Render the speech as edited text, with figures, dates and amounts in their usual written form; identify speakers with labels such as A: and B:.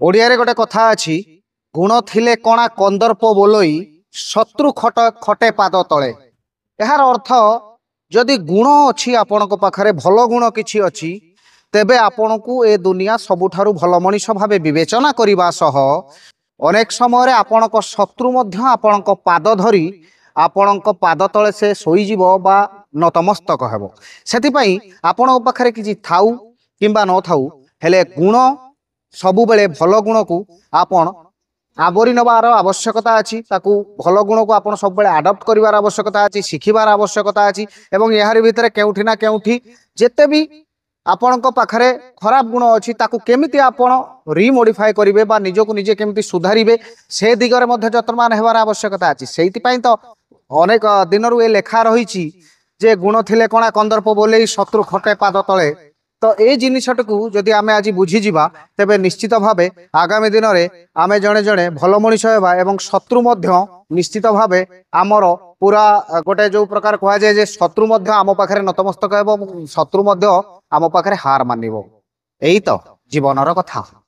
A: ओडिया गोटे कथा अच्छी गुण थिले कणा कंदर्प बोलई शत्रु खट खटे पाद तले। यार अर्थ जदि गुण अच्छी आपण पाखरे भल गुण किछि अच्छी तेबे आपण को ए दुनिया सबुठारु भल मनीष भाव विवेचना करने सह अनेक समय आपण शत्रु मध्य आपण पाद धरी आपण पाद तले से शोईजीव बा नतमस्तक हेब। सेथिपई आपण पाखरे किछि थाउ किंबा न थाउ हेले गुण सबु बेले भल गुण को आपण आवरी नबार आवश्यकता अच्छी ताकू भल गुण को आपण सब बेले आडप्ट करिवार आवश्यकता अच्छी शिखिबार आवश्यकता अच्छी एवं यार भितर केउठी ना केउठी जेते भी आपण पाखरे खराब गुण अच्छी ताकू केमिति आपण रिमोडिफाई करिवे बा निजको निजे केमिति सुधारिबे से दिगरे मध्ये जतमान हेबार आवश्यकता अच्छी। सेइति पई तो अनेक दिनरु ए लेखा रहिछि जे गुण थिले कणा कंदर्प बोले शत्रु खटे पाद तले। तो ये जिनसटू जदि आम आज बुझीजा तेबे निश्चित भावे आगामी दिन में आम जड़े जड़े भल मनीष होगा एवं शत्रु निश्चित भावे आमर पूरा गोटे जो प्रकार कह जाए जे शत्रु आम पाखे नतमस्तक एवं शत्रु आम पाखे हार मानिब। यही तो जीवन कथा।